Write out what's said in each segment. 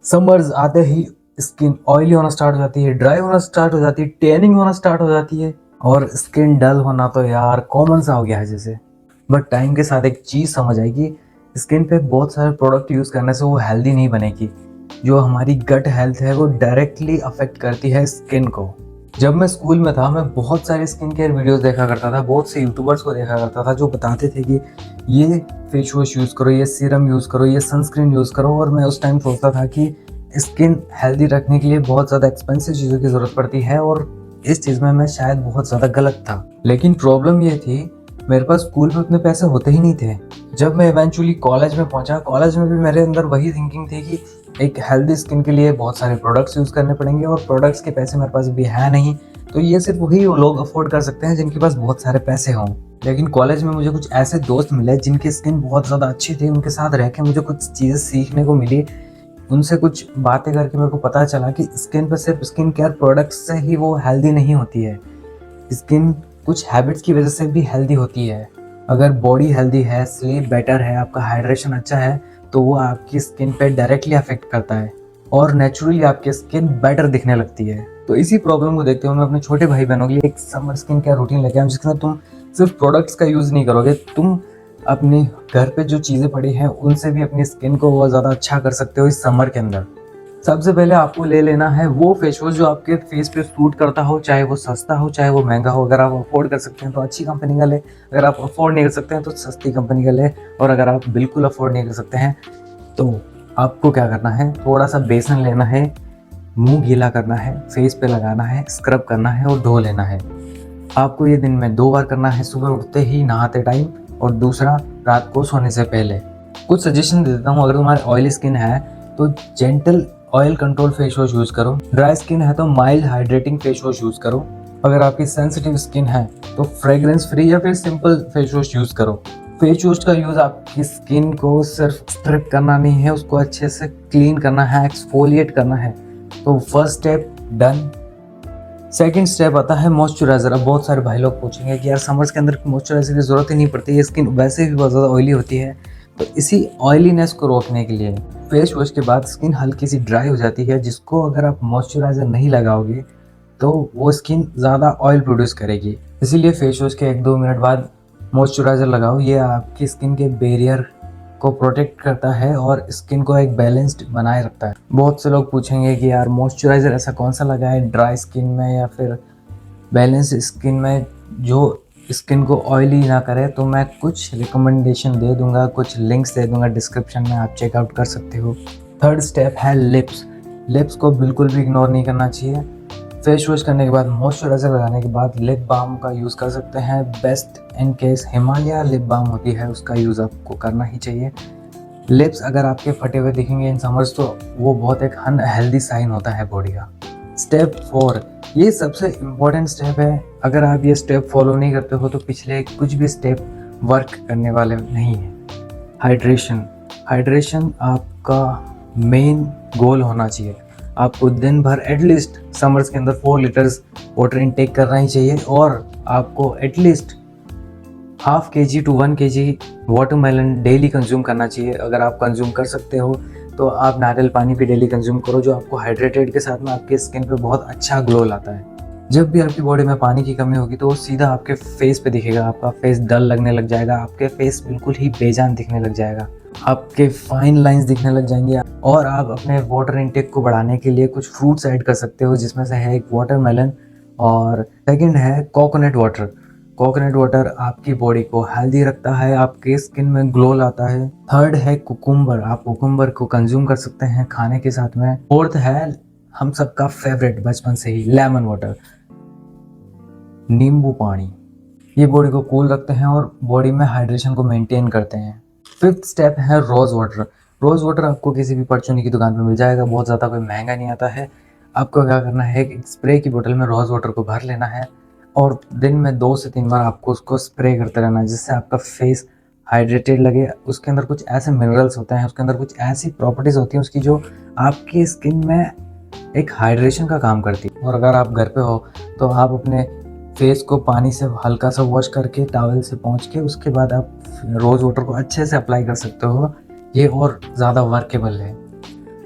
Summers आते ही skin oily होना start हो जाती है, ड्राई होना स्टार्ट हो जाती है, टैनिंग होना स्टार्ट हो जाती है और स्किन डल होना तो यार कॉमन सा हो गया है जैसे। बट टाइम के साथ एक चीज़ समझ आएगी, स्किन पे बहुत सारे प्रोडक्ट यूज़ करने से वो हेल्दी नहीं बनेगी। जो हमारी गट हेल्थ है वो डायरेक्टली अफेक्ट करती है स्किन को। जब मैं स्कूल में था मैं बहुत सारे स्किन केयर वीडियोस देखा करता था, बहुत से यूट्यूबर्स को देखा करता था जो बताते थे कि ये फेस वॉश यूज़ करो, ये सीरम यूज़ करो, ये सनस्क्रीन यूज़ करो। और मैं उस टाइम सोचता था कि स्किन हेल्दी रखने के लिए बहुत ज़्यादा एक्सपेंसिव चीज़ों की ज़रूरत पड़ती है और इस चीज़ में मैं शायद बहुत ज़्यादा गलत था। लेकिन प्रॉब्लम ये थी, मेरे पास स्कूल में उतने पैसे होते ही नहीं थे। जब मैं इवेंचुअली कॉलेज में पहुंचा, कॉलेज में भी मेरे अंदर वही थिंकिंग थी कि एक हेल्दी स्किन के लिए बहुत सारे प्रोडक्ट्स यूज़ करने पड़ेंगे और प्रोडक्ट्स के पैसे मेरे पास भी है नहीं, तो ये सिर्फ वही लोग अफोर्ड कर सकते हैं जिनके पास बहुत सारे पैसे हों। लेकिन कॉलेज में मुझे कुछ ऐसे दोस्त मिले जिनकी स्किन बहुत ज़्यादा अच्छी थी, उनके साथ रह के मुझे कुछ चीज़ें सीखने को मिली। उनसे कुछ बातें करके मेरे को पता चला कि स्किन पे सिर्फ स्किन केयर प्रोडक्ट्स से ही वो हेल्दी नहीं होती है। स्किन कुछ हैबिट्स की वजह से भी हेल्दी होती है। अगर बॉडी हेल्दी है, स्लीप बेटर है, आपका हाइड्रेशन अच्छा है, तो वो आपकी स्किन पे डायरेक्टली अफेक्ट करता है और नेचुरली आपकी स्किन बेटर दिखने लगती है। तो इसी प्रॉब्लम को देखते हुए मैं अपने छोटे भाई बहनों के लिए एक समर स्किन केयर रूटीन लेके आया जिसमें तुम सिर्फ प्रोडक्ट्स का यूज़ नहीं करोगे, तुम अपने घर पे जो चीज़ें पड़ी हैं उनसे भी अपनी स्किन को बहुत ज़्यादा अच्छा कर सकते हो इस समर के अंदर। सबसे पहले आपको ले लेना है वो फेस वॉश जो आपके फेस पे सूट करता हो, चाहे वो सस्ता हो चाहे वो महंगा हो। अगर आप अफोर्ड कर सकते हैं तो अच्छी कंपनी का ले, अगर आप अफोर्ड नहीं कर सकते हैं तो सस्ती कंपनी का ले, और अगर आप बिल्कुल अफोर्ड नहीं कर सकते हैं तो आपको क्या करना है, थोड़ा सा बेसन लेना है, मुंह गीला करना है, फेस पे लगाना है, स्क्रब करना है और धो लेना है। आपको ये दिन में 2 बार करना है, सुबह उठते ही नहाते टाइम और दूसरा रात को सोने से पहले। कुछ सजेशन दे देता हूँ, अगर तुम्हारी ऑयली स्किन है तो gentle oil control face wash use करो। ड्राई स्किन है तो mild hydrating face wash use करो। अगर आपकी सेंसिटिव स्किन है तो फ्रेग्रेंस फ्री या फिर सिंपल फेस वॉश यूज़ करो। फेस वॉश का यूज़ आपकी स्किन को सिर्फ स्ट्रिप करना नहीं है, उसको अच्छे से क्लीन करना है, एक्सफोलिएट करना है। तो first step done. Second step आता है मॉइस्चराइजर। अब बहुत सारे भाई लोग पूछेंगे कि यार समर्स के अंदर मॉइस्चराइजर की ज़रूरत ही नहीं पड़ती है, स्किन वैसे भी बहुत ज़्यादा ऑयली होती है। तो इसी ऑयलीनेस को रोकने के लिए फेस वॉश के बाद स्किन हल्की सी ड्राई हो जाती है, जिसको अगर आप मॉइस्चराइजर नहीं लगाओगे तो वो स्किन ज़्यादा ऑयल प्रोड्यूस करेगी। इसीलिए फेस वॉश के 1-2 मिनट बाद मॉइस्चराइजर लगाओ। ये आपकी स्किन के बैरियर को प्रोटेक्ट करता है और स्किन को एक बैलेंस्ड बनाए रखता है। बहुत से लोग पूछेंगे कि यार मॉइस्चराइज़र ऐसा कौन सा लगाए ड्राई स्किन में या फिर बैलेंस स्किन में जो स्किन को ऑयली ना करे। तो मैं कुछ रिकमेंडेशन दे दूंगा, कुछ लिंक्स दे दूंगा डिस्क्रिप्शन में, आप चेकआउट कर सकते हो। थर्ड स्टेप है लिप्स। लिप्स को बिल्कुल भी इग्नोर नहीं करना चाहिए। फेस वॉश करने के बाद, मॉइस्चराइजर लगाने के बाद लिप बाम का यूज़ कर सकते हैं। Best in case Himalaya lip balm होती है, उसका यूज़ आपको करना ही चाहिए। लिप्स अगर आपके फटे हुए दिखेंगे इन समर्स तो वो बहुत एक अनहेल्दी साइन होता है बॉडी का। स्टेप 4, ये सबसे इम्पोर्टेंट स्टेप है। अगर आप ये स्टेप फॉलो नहीं करते हो तो पिछले कुछ भी स्टेप वर्क करने वाले नहीं है। हाइड्रेशन। हाइड्रेशन आपका मेन गोल होना चाहिए। आपको दिन भर एटलीस्ट समर्स के अंदर 4 लीटर्स वाटर इनटेक करना ही चाहिए और आपको at least ½ kg to 1 kg watermelon daily consume करना चाहिए। अगर आप कंज्यूम कर सकते हो तो आप नारियल पानी भी डेली कंज्यूम करो, जो आपको हाइड्रेटेड के साथ में आपके स्किन पे बहुत अच्छा ग्लो लाता है। जब भी आपकी बॉडी में पानी की कमी होगी तो वो सीधा आपके फेस पे दिखेगा, आपका फेस डल लगने लग जाएगा, आपके फेस बिल्कुल ही बेजान दिखने लग जाएगा, आपके फाइन लाइंस दिखने लग जाएंगे। और आप अपने वाटर इनटेक को बढ़ाने के लिए कुछ फ्रूट्स ऐड कर सकते हो, जिसमें से है एक वाटरमेलन और सेकंड है कोकोनट वाटर। कोकोनट वाटर आपकी बॉडी को हेल्दी रखता है, आपके स्किन में ग्लो लाता है। थर्ड है कुकुम्बर। आप कुकुम्बर को कंज्यूम कर सकते हैं खाने के साथ में। फोर्थ है हम सबका फेवरेट बचपन से ही लेमन वाटर, नींबू पानी। ये बॉडी को कूल रखते हैं और बॉडी में हाइड्रेशन को मेंटेन करते हैं। फिफ्थ स्टेप है रोज़ वाटर। रोज़ वाटर आपको किसी भी परचूनी की दुकान पर मिल जाएगा, बहुत ज़्यादा कोई महंगा नहीं आता है। आपको क्या करना है, एक स्प्रे की बोतल में रोज़ वाटर को भर लेना है और दिन में 2 से 3 बार आपको उसको स्प्रे करते रहना है, जिससे आपका फेस हाइड्रेटेड लगे। उसके अंदर कुछ ऐसे मिनरल्स होते हैं, उसके अंदर कुछ ऐसी प्रॉपर्टीज़ होती हैं उसकी जो आपकी स्किन में एक हाइड्रेशन का काम करती है। और अगर आप घर पे हो तो आप अपने फेस को पानी से हल्का सा वॉश करके टॉवल से पोंछ के उसके बाद आप रोज़ वाटर को अच्छे से अप्लाई कर सकते हो। ये और ज़्यादा वर्केबल है।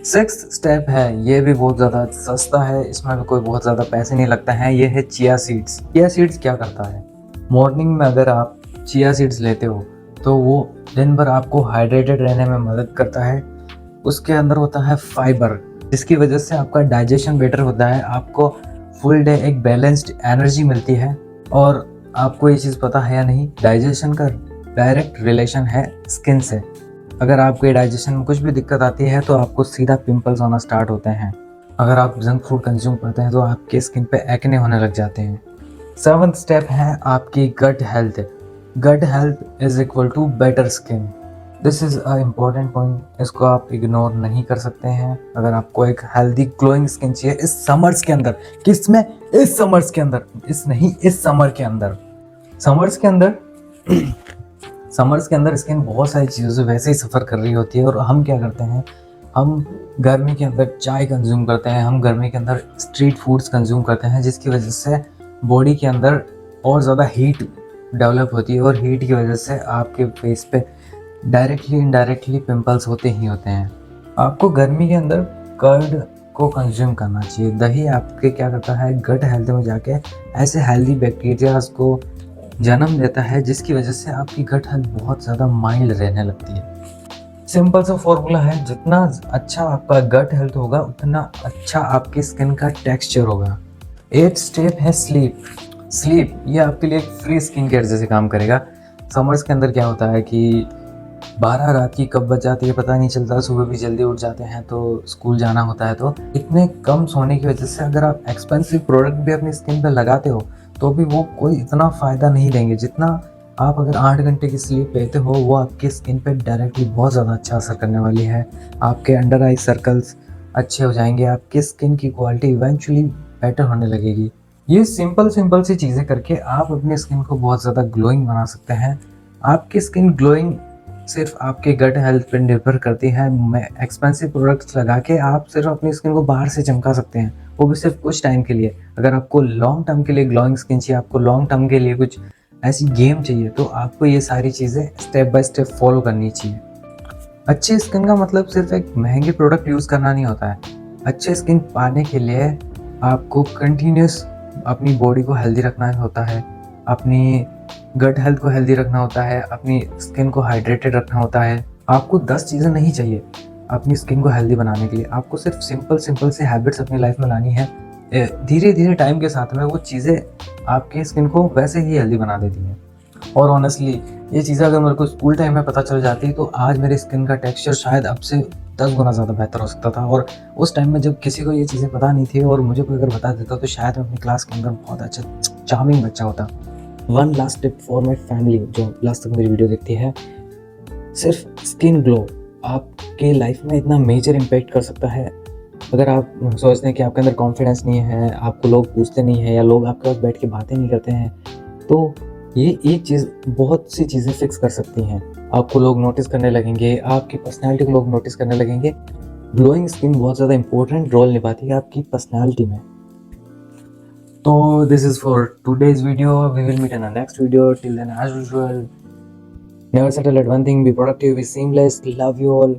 सिक्स्थ स्टेप है, ये भी बहुत ज़्यादा सस्ता है, इसमें भी कोई बहुत ज़्यादा पैसे नहीं लगता है। ये है चिया सीड्स। चिया सीड्स क्या करता है, मॉर्निंग में अगर आप चिया सीड्स लेते हो तो वो दिन भर आपको हाइड्रेटेड रहने में मदद करता है। उसके अंदर होता है फाइबर, जिसकी वजह से आपका डाइजेशन बेटर होता है, आपको फुल डे एक बैलेंस्ड एनर्जी मिलती है। और आपको ये चीज़ पता है या नहीं, डाइजेशन का डायरेक्ट रिलेशन है स्किन से। अगर आपके डाइजेशन में कुछ भी दिक्कत आती है तो आपको सीधा पिंपल्स होना स्टार्ट होते हैं। अगर आप जंक फूड कंज्यूम करते हैं तो आपके स्किन पे एक्ने होने लग जाते हैं। सेवंथ स्टेप है आपकी gut health. Gut health is equal to better skin. This is a important point, इसको आप इग्नोर नहीं कर सकते हैं। अगर आपको एक हेल्दी ग्लोइंग स्किन चाहिए इस समर्स के अंदर, किसमें, इस समर्स के अंदर, इस समर के अंदर, समर्स के अंदर समर्स के अंदर स्किन बहुत सारी चीज़ों से वैसे ही सफ़र कर रही होती है। और हम क्या करते हैं, हम गर्मी के अंदर चाय कंज्यूम करते हैं, हम गर्मी के अंदर स्ट्रीट फूड्स कंज्यूम करते हैं, जिसकी वजह से बॉडी के अंदर और ज़्यादा हीट डेवलप होती है। और हीट की वजह से आपके फेस पे डायरेक्टली इनडायरेक्टली पिंपल्स होते ही होते हैं। आपको गर्मी के अंदर कर्ड को कंज्यूम करना चाहिए। दही आपके क्या करता है, गट हेल्थ में जाके ऐसे हेल्दी बैक्टीरियाज को जन्म देता है, जिसकी वजह से आपकी गट हेल्थ बहुत ज़्यादा माइल्ड रहने लगती है। सिंपल सा फॉर्मूला है, जितना अच्छा आपका गट हेल्थ होगा उतना अच्छा आपकी स्किन का टेक्सचर होगा। 8th स्टेप है स्लीप। स्लीप ये आपके लिए एक फ्री स्किन केयर जैसे काम करेगा। समर्स के अंदर क्या होता है कि 12 रात की कब बज जाती है पता नहीं चलता, सुबह भी जल्दी उठ जाते हैं तो स्कूल जाना होता है। तो इतने कम सोने की वजह से अगर आप एक्सपेंसिव प्रोडक्ट भी अपनी स्किन पर लगाते हो तो भी वो कोई इतना फ़ायदा नहीं देंगे जितना आप अगर 8 घंटे की स्लीप लेते हो। वो आपकी स्किन पे डायरेक्टली बहुत ज़्यादा अच्छा असर करने वाली है। आपके अंडर आई सर्कल्स अच्छे हो जाएंगे, आपकी स्किन की क्वालिटी इवेंचुअली बेटर होने लगेगी। ये सिंपल सी चीज़ें करके आप अपनी स्किन को बहुत ज़्यादा ग्लोइंग बना सकते हैं। आपकी स्किन ग्लोइंग सिर्फ आपके गट हेल्थ पर निर्भर करती है। मैं एक्सपेंसिव प्रोडक्ट्स लगा के आप सिर्फ अपनी स्किन को बाहर से चमका सकते हैं, वो भी सिर्फ कुछ टाइम के लिए। अगर आपको लॉन्ग टर्म के लिए ग्लोइंग स्किन चाहिए, आपको लॉन्ग टर्म के लिए कुछ ऐसी गेम चाहिए, तो आपको ये सारी चीज़ें स्टेप बाय स्टेप फॉलो करनी चाहिए। अच्छी स्किन का मतलब सिर्फ एक महंगे प्रोडक्ट यूज़ करना नहीं होता है। अच्छे स्किन पाने के लिए आपको कंटिन्यूस अपनी बॉडी को हेल्दी रखना होता है, अपनी गट हेल्थ को हेल्दी रखना होता है, अपनी स्किन को हाइड्रेटेड रखना होता है। आपको 10 चीज़ें नहीं चाहिए अपनी स्किन को हेल्दी बनाने के लिए, आपको सिर्फ सिंपल से हैबिट्स अपनी लाइफ में लानी है। धीरे धीरे टाइम के साथ में वो चीज़ें आपकी स्किन को वैसे ही हेल्दी बना देती हैं। और ऑनेस्टली ये चीज़ें अगर मेरे को स्कूल टाइम में पता चल जाती तो आज मेरी स्किन का टेक्सचर शायद अब से 10 गुना ज़्यादा बेहतर हो सकता था। और उस टाइम में जब किसी को ये चीज़ें पता नहीं थी और मुझे कोई अगर बता देता तो शायद मैं अपनी क्लास के अंदर बहुत अच्छा चार्मिंग बच्चा होता। One last tip for my family जो लास्ट तक मेरी वीडियो देखती है, सिर्फ स्किन ग्लो आपके लाइफ में इतना मेजर इम्पैक्ट कर सकता है। अगर आप सोचते हैं कि आपके अंदर कॉन्फिडेंस नहीं है, आपको लोग पूछते नहीं है या लोग आपके पास बैठ के बातें नहीं करते हैं, तो ये एक चीज़ बहुत सी चीज़ें फिक्स कर सकती हैं। आपको लोग नोटिस करने लगेंगे, आपकी पर्सनैलिटी को लोग नोटिस करने लगेंगे। ग्लोइंग स्किन बहुत ज़्यादा इंपॉर्टेंट रोल निभाती है आपकी पर्सनैलिटी में। तो this is for today's video, we will meet in the next video. Till then as usual, never settle at one thing, be productive, be seamless, love you all.